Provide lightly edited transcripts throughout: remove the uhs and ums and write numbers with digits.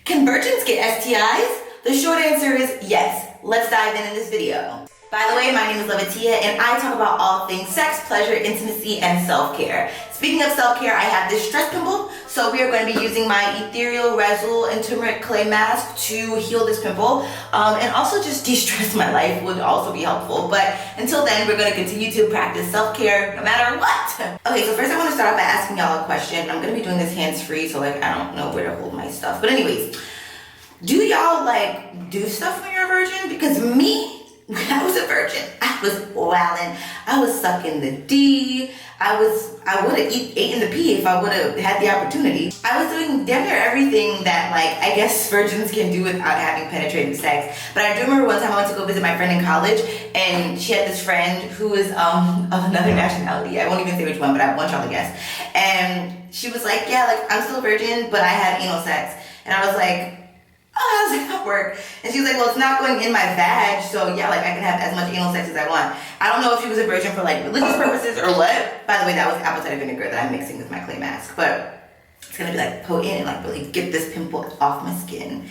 Can virgins get STIs? The short answer is yes. Let's dive in this video. By the way, my name is Levitia and I talk about all things sex, pleasure, intimacy, and self-care. Speaking of self-care, I have this stress pimple, so we are going to be using my ethereal resin and turmeric clay mask to heal this pimple, and also just de-stress my life would also be helpful. But until then, we're going to continue to practice self-care no matter what. Okay, so first I want to start off by asking y'all a question. I'm going to be doing this hands-free, so like I don't know where to hold my stuff. But anyways, do y'all like do stuff when you're a virgin? Because me, when I was a virgin, I was wildin'. I was sucking the D. I would have eaten the P if I would have had the opportunity. I was doing damn near everything that like I guess virgins can do without having penetrative sex. But I do remember one time I went to go visit my friend in college, and she had this friend who was of another nationality. I won't even say which one, but I want y'all to guess. And she was like, yeah, like I'm still a virgin, but I had anal sex. And I was like, oh, how does that work? And she was like, well, it's not going in my vag, so yeah, like I can have as much anal sex as I want. I don't know if she was a virgin for like religious purposes or what. By the way, that was apple cider vinegar that I'm mixing with my clay mask, but it's gonna be like potent and like really get this pimple off my skin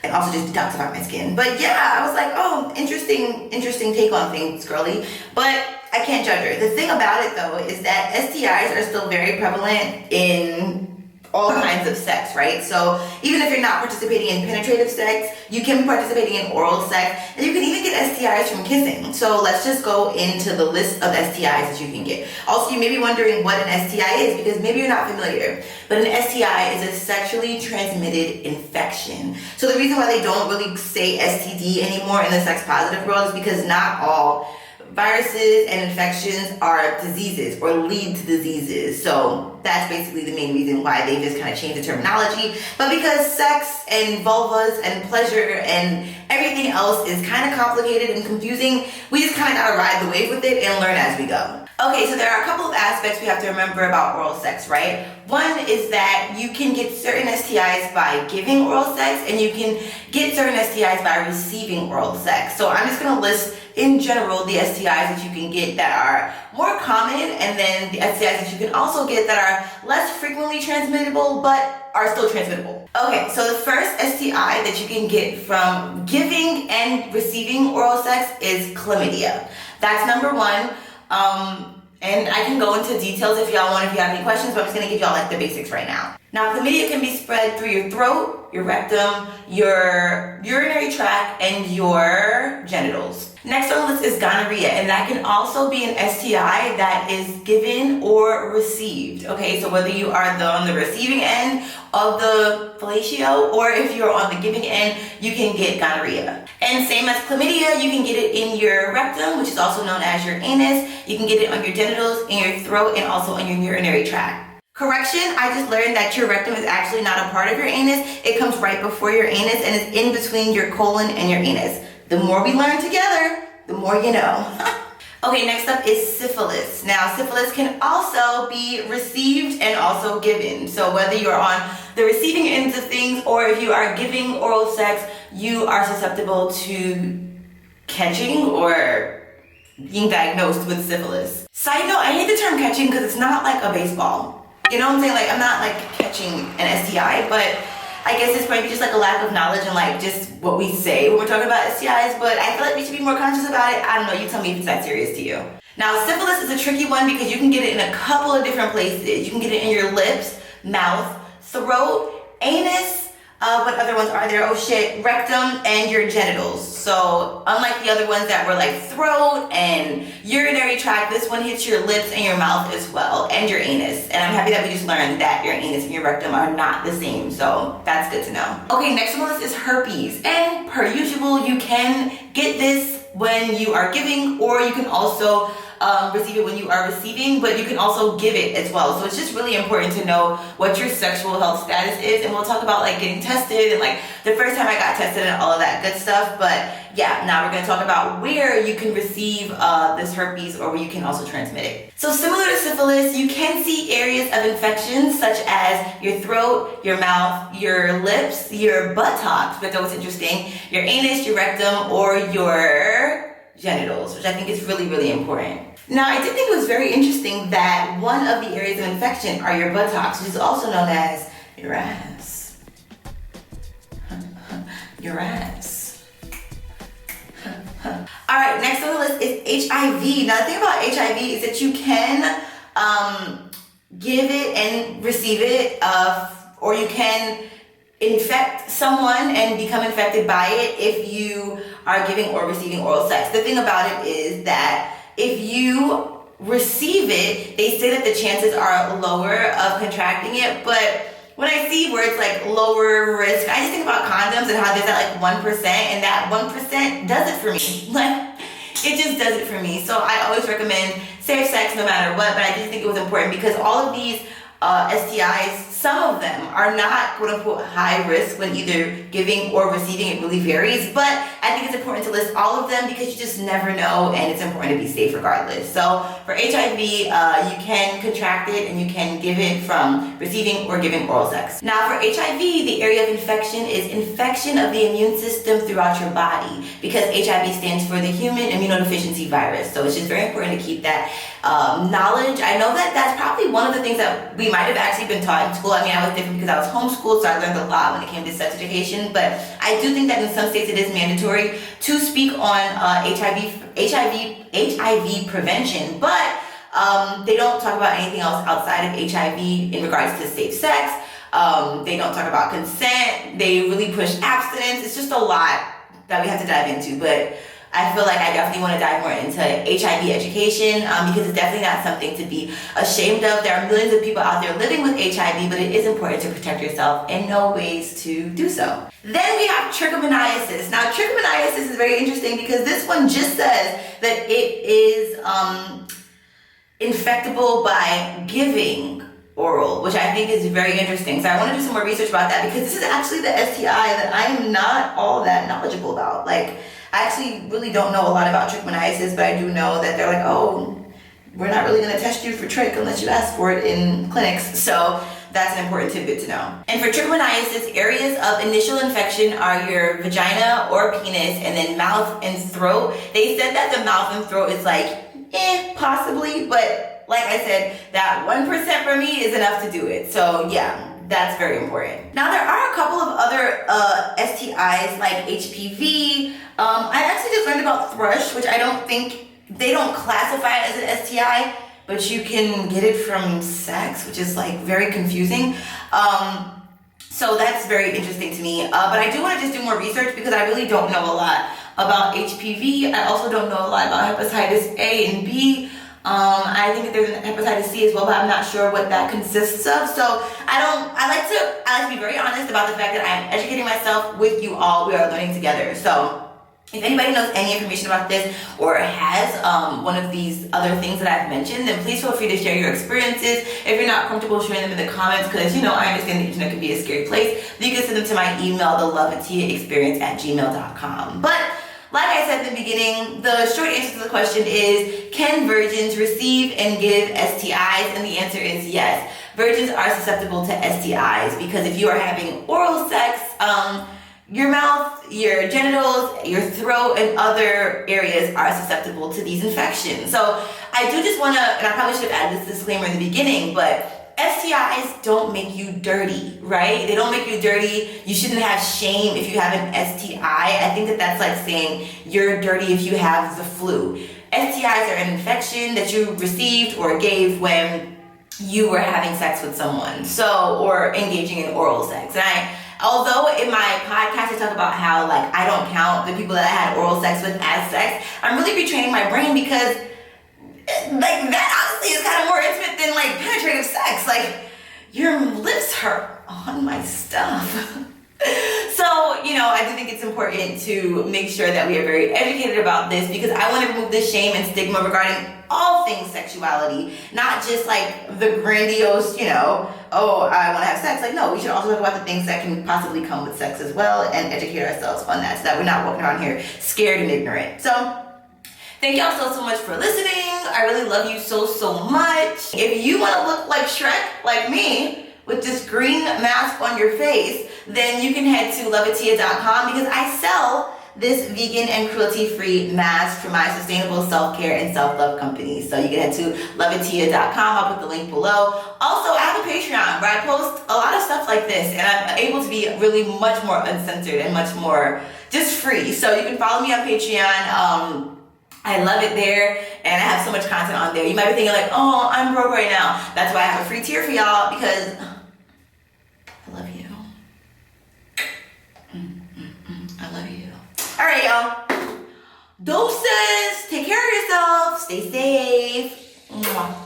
and also just detoxify my skin. But yeah, I was like, oh, interesting take on things, girly. But I can't judge her. The thing about it though is that STIs are still very prevalent in all kinds of sex, right? So even if you're not participating in penetrative sex, you can be participating in oral sex, and you can even get STIs from kissing. So let's just go into the list of STIs that you can get. Also, you may be wondering what an STI is because maybe you're not familiar, but an STI is a sexually transmitted infection. So the reason why they don't really say STD anymore in the sex positive world is because not all viruses and infections are diseases or lead to diseases. So that's basically the main reason why they just kind of changed the terminology. But because sex and vulvas and pleasure and everything else is kind of complicated and confusing, we just kind of gotta ride the wave with it and learn as we go. Okay, so there are a couple of aspects we have to remember about oral sex, right? One is that you can get certain STIs by giving oral sex, and you can get certain STIs by receiving oral sex. So I'm just gonna list in general the STIs that you can get that are more common, and then the STIs that you can also get that are less frequently transmittable but are still transmittable. Okay, so the first STI that you can get from giving and receiving oral sex is chlamydia. That's number one. And I can go into details if y'all want, if you have any questions, but I'm just gonna give y'all like the basics right now. Now, chlamydia can be spread through your throat, your rectum, your urinary tract, and your genitals. Next on the list is gonorrhea, and that can also be an STI that is given or received. Okay, so whether you are on the receiving end of the fellatio, or if you're on the giving end, you can get gonorrhea. And same as chlamydia, you can get it in your rectum, which is also known as your anus. You can get it on your genitals, in your throat, and also on your urinary tract. Correction, I just learned that your rectum is actually not a part of your anus. It comes right before your anus and is in between your colon and your anus. The more we learn together, the more you know. Okay, next up is syphilis. Now, syphilis can also be received and also given. So whether you're on the receiving ends of things or if you are giving oral sex, you are susceptible to catching or being diagnosed with syphilis. Side note, I hate the term catching because it's not like a baseball. You know what I'm saying? Like, I'm not like catching an STI, but I guess it's maybe just like a lack of knowledge and like just what we say when we're talking about STIs, but I feel like we should be more conscious about it. I don't know, you tell me if it's that serious to you. Now, syphilis is a tricky one because you can get it in a couple of different places. You can get it in your lips, mouth, throat, anus, what other ones are there? Oh shit, rectum, and your genitals. So unlike the other ones that were like throat and urinary tract, this one hits your lips and your mouth as well, and your anus. And I'm happy that we just learned that your anus and your rectum are not the same, so that's good to know. Okay, next on the list is herpes. And per usual, you can get this when you are giving, or you can also receive it when you are receiving, but you can also give it as well. So it's just really important to know what your sexual health status is, and we'll talk about like getting tested and like the first time I got tested and all of that good stuff. But yeah, now we're going to talk about where you can receive this herpes or where you can also transmit it. So similar to syphilis, you can see areas of infections such as your throat, your mouth, your lips, your buttocks, but that was interesting, your anus, your rectum, or your genitals, which I think is really, really important. Now, I did think it was very interesting that one of the areas of infection are your buttocks, which is also known as your ass. your ass. All right, next on the list is HIV. Now the thing about HIV is that you can give it and receive it, or you can infect someone and become infected by it if you are giving or receiving oral sex. The thing about it is that if you receive it, they say that the chances are lower of contracting it, but when I see words like lower risk, I just think about condoms and how there's that like 1%, and that 1% does it for me. Like, it just does it for me. So I always recommend safe sex no matter what, but I just think it was important because all of these STIs, some of them are not quote unquote high risk when either giving or receiving. It really varies, but I think it's important to list all of them because you just never know, and it's important to be safe regardless. So for HIV, you can contract it and you can give it from receiving or giving oral sex. Now for HIV, the area of infection is infection of the immune system throughout your body, because HIV stands for the human immunodeficiency virus. So it's just very important to keep that knowledge. I know that that's probably one of the things that we might have actually been taught in school. I mean, I was different because I was homeschooled, so I learned a lot when it came to sex education, but I do think that in some states it is mandatory to speak on HIV prevention, but they don't talk about anything else outside of HIV in regards to safe sex. They don't talk about consent. They really push abstinence. It's just a lot that we have to dive into, but I feel like I definitely want to dive more into HIV education because it's definitely not something to be ashamed of. There are millions of people out there living with HIV, but it is important to protect yourself and know ways to do so. Then we have trichomoniasis. Now, trichomoniasis is very interesting because this one just says that it is infectable by giving oral, which I think is very interesting. So I want to do some more research about that because this is actually the STI that I am not all that knowledgeable about. Like, I actually really don't know a lot about trichomoniasis, but I do know that they're like, oh, we're not really going to test you for trich unless you ask for it in clinics. So that's an important tidbit to know. And for trichomoniasis, areas of initial infection are your vagina or penis, and then mouth and throat. They said that the mouth and throat is like, possibly, but like I said, that 1% for me is enough to do it. So yeah. That's very important. Now there are a couple of other STIs like HPV. I actually just learned about thrush, which I don't think, they don't classify it as an STI, but you can get it from sex, which is like very confusing. So that's very interesting to me. But I do want to just do more research because I really don't know a lot about HPV. I also don't know a lot about hepatitis A and B. I think that there's an hepatitis C as well, but I'm not sure what that consists of. So I like to be very honest about the fact that I am educating myself with you all. We are learning together. So if anybody knows any information about this or has one of these other things that I've mentioned, then please feel free to share your experiences. If you're not comfortable sharing them in the comments, because I understand the internet can be a scary place, then you can send them to my email, theloveatiaexperience@gmail.com. But like I said in the beginning, the short answer to the question is, can virgins receive and give STIs? And the answer is yes. Virgins are susceptible to STIs because if you are having oral sex, your mouth, your genitals, your throat, and other areas are susceptible to these infections. So I do just want to, and I probably should have added this disclaimer in the beginning, but STIs don't make you dirty, right? They don't make you dirty. You shouldn't have shame if you have an STI. I think that that's like saying you're dirty if you have the flu. STIs are an infection that you received or gave when you were having sex with someone, or engaging in oral sex. And although in my podcast I talk about how like I don't count the people that I had oral sex with as sex, I'm really retraining my brain because like that honestly is kind of more intimate than like penetrative sex. Like your lips hurt on my stuff. So, I do think it's important to make sure that we are very educated about this because I want to remove the shame and stigma regarding all things sexuality, not just like the grandiose, oh, I want to have sex. Like, no, we should also talk about the things that can possibly come with sex as well and educate ourselves on that so that we're not walking around here scared and ignorant. So thank y'all so much for listening. I really love you so much. If you want to look like Shrek, like me, with this green mask on your face, then you can head to loveatia.com because I sell this vegan and cruelty-free mask for my sustainable self-care and self-love company. So you can head to loveatia.com. I'll put the link below. Also, I have a Patreon where I post a lot of stuff like this, and I'm able to be really much more uncensored and much more just free. So you can follow me on Patreon. I love it there, and I have so much content on there. You might be thinking like, oh, I'm broke right now. That's why I have a free tier for y'all, because I love you. I love you. All right, y'all. Doses. Take care of yourself. Stay safe. Mwah.